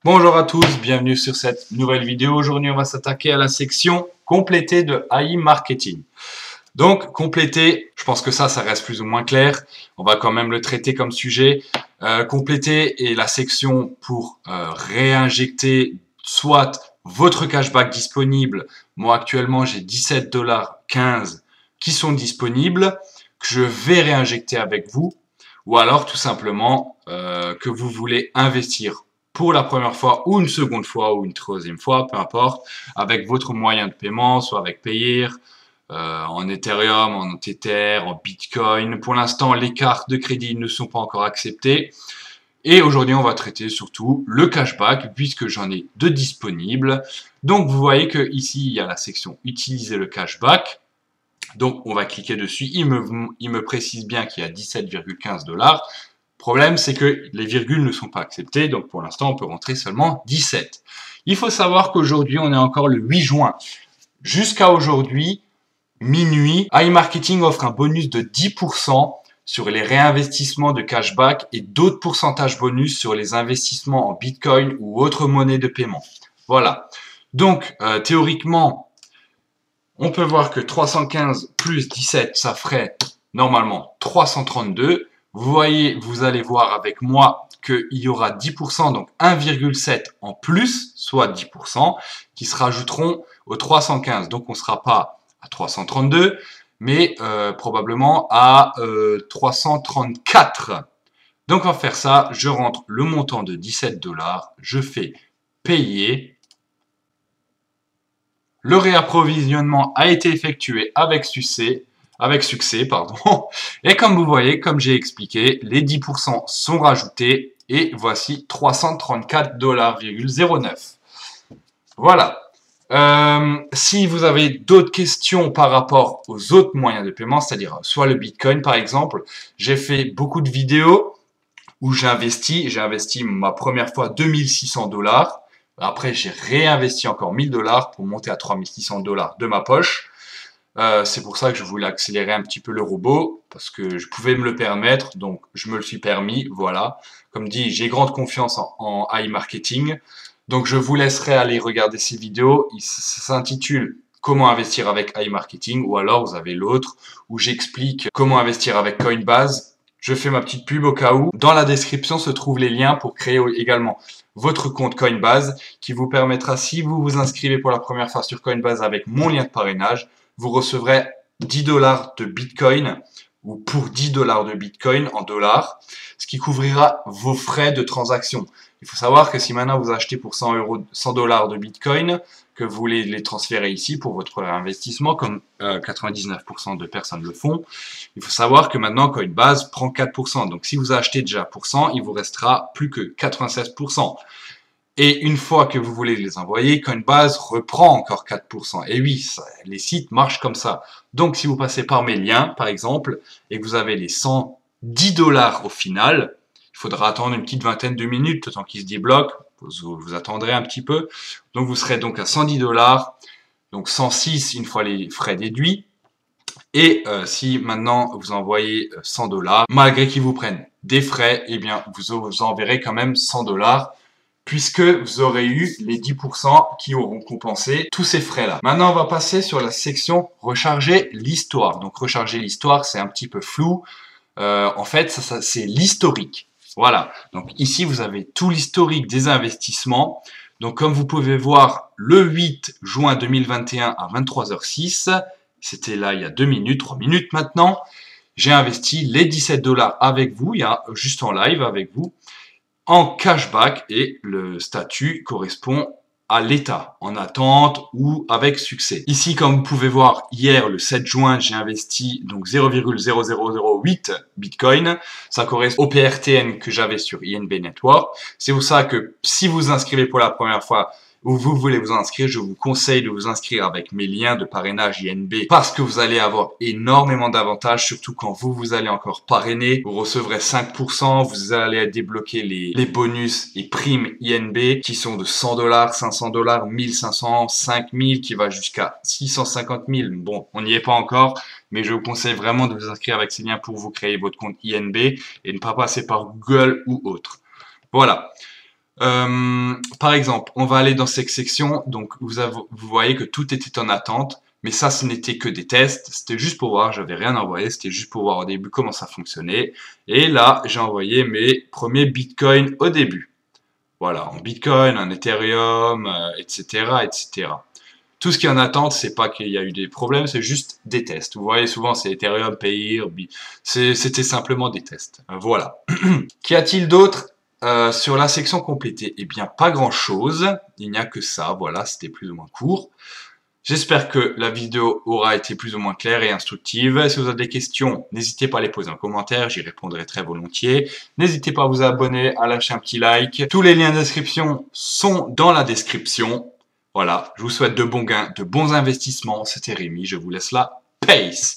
Bonjour à tous, bienvenue sur cette nouvelle vidéo. Aujourd'hui, on va s'attaquer à la section complétée de AI Marketing. Donc, compléter, je pense que ça reste plus ou moins clair. On va quand même le traiter comme sujet. Compléter est la section pour réinjecter soit votre cashback disponible. Moi, actuellement, j'ai 17,15 $ qui sont disponibles, que je vais réinjecter avec vous. Ou alors, tout simplement, que vous voulez investir pour la première fois ou une seconde fois ou une troisième fois, peu importe, avec votre moyen de paiement, soit avec Payeer, en Ethereum, en Tether, en Bitcoin. Pour l'instant, les cartes de crédit ne sont pas encore acceptées. Et aujourd'hui, on va traiter surtout le cashback, puisque j'en ai deux disponibles. Donc, vous voyez que ici, il y a la section utiliser le cashback. Donc, on va cliquer dessus. Il me précise bien qu'il y a 17,15 $. Problème, c'est que les virgules ne sont pas acceptées, donc pour l'instant, on peut rentrer seulement 17. Il faut savoir qu'aujourd'hui, on est encore le 8 juin. Jusqu'à aujourd'hui, minuit, iMarketing offre un bonus de 10% sur les réinvestissements de cashback et d'autres pourcentages bonus sur les investissements en Bitcoin ou autres monnaies de paiement. Voilà. Donc, théoriquement, on peut voir que 315 plus 17, ça ferait normalement 332. Vous voyez, vous allez voir avec moi qu'il y aura 10%, donc 1,7 en plus, soit 10%, qui se rajouteront aux 315. Donc on ne sera pas à 332, mais probablement à 334. Donc on va faire ça, je rentre le montant de 17 $, je fais payer. Le réapprovisionnement a été effectué avec succès, Et comme vous voyez, comme j'ai expliqué, les 10% sont rajoutés et voici 334,09 $. Voilà. Si vous avez d'autres questions par rapport aux autres moyens de paiement, c'est-à-dire soit le Bitcoin par exemple, j'ai fait beaucoup de vidéos où j'ai investi ma première fois 2600 $. Après, j'ai réinvesti encore 1000 $ pour monter à 3600 $ de ma poche. C'est pour ça que je voulais accélérer un petit peu le robot, parce que je pouvais me le permettre, donc je me le suis permis, voilà. Comme dit, j'ai grande confiance en iMarketing. Donc je vous laisserai aller regarder ces vidéos. Ça s'intitule Comment investir avec iMarketing, ou alors vous avez l'autre où j'explique comment investir avec Coinbase. Je fais ma petite pub au cas où. Dans la description se trouvent les liens pour créer également votre compte Coinbase qui vous permettra, si vous vous inscrivez pour la première fois sur Coinbase avec mon lien de parrainage, vous recevrez 10 $ de Bitcoin ou pour 10 $ de Bitcoin en dollars, ce qui couvrira vos frais de transaction. Il faut savoir que si maintenant vous achetez pour 100 $ de Bitcoin, que vous voulez les transférer ici pour votre investissement, comme 99% de personnes le font, il faut savoir que maintenant Coinbase prend 4%. Donc si vous achetez déjà pour 100, il vous restera plus que 96%. Et une fois que vous voulez les envoyer, Coinbase reprend encore 4%. Et oui, les sites marchent comme ça. Donc si vous passez par mes liens, par exemple, et que vous avez les 110 $ au final, il faudra attendre une petite vingtaine de minutes, le temps qu'ils se débloquent. Vous attendrez un petit peu. Donc vous serez donc à 110 $, donc 106 une fois les frais déduits. Et si maintenant vous envoyez 100 $, malgré qu'ils vous prennent des frais, eh bien vous enverrez quand même 100 $, puisque vous aurez eu les 10% qui auront compensé tous ces frais-là. Maintenant, on va passer sur la section recharger l'histoire. Donc recharger l'histoire, c'est un petit peu flou. En fait, ça c'est l'historique. Voilà. Donc ici, vous avez tout l'historique des investissements. Donc comme vous pouvez voir, le 8 juin 2021 à 23h06, c'était là il y a 2 minutes, 3 minutes maintenant, j'ai investi les 17 $ avec vous, il y a juste en live avec vous, en cashback, et le statut correspond à l'état, en attente ou avec succès. Ici, comme vous pouvez voir, hier, le 7 juin, j'ai investi donc 0,0008 Bitcoin. Ça correspond au PRTN que j'avais sur INB Network. C'est pour ça que si vous inscrivez pour la première fois ou vous voulez vous inscrire, je vous conseille de vous inscrire avec mes liens de parrainage INB parce que vous allez avoir énormément d'avantages, surtout quand vous allez encore parrainer. Vous recevrez 5%, vous allez débloquer les bonus et primes INB qui sont de 100 $, 500 $, 1500, 5000 qui va jusqu'à 650 000. Bon, on n'y est pas encore, mais je vous conseille vraiment de vous inscrire avec ces liens pour vous créer votre compte INB et ne pas passer par Google ou autre. Voilà. Par exemple, on va aller dans cette section. Donc, vous voyez que tout était en attente. Mais ça, ce n'était que des tests. C'était juste pour voir. J'avais rien envoyé. C'était juste pour voir au début comment ça fonctionnait. Et là, j'ai envoyé mes premiers bitcoins au début. Voilà, en bitcoin, en Ethereum, etc., etc. Tout ce qui est en attente, c'est pas qu'il y a eu des problèmes, c'est juste des tests. Vous voyez, souvent, c'est Ethereum, Payer, c'était simplement des tests. Voilà. Qu'y a-t-il d'autre sur la section complétée? Eh bien, pas grand-chose. Il n'y a que ça. Voilà, c'était plus ou moins court. J'espère que la vidéo aura été plus ou moins claire et instructive. Si vous avez des questions, n'hésitez pas à les poser en commentaire, j'y répondrai très volontiers. N'hésitez pas à vous abonner, à lâcher un petit like. Tous les liens d'inscription sont dans la description. Voilà, je vous souhaite de bons gains, de bons investissements. C'était Rémi, je vous laisse là. Peace!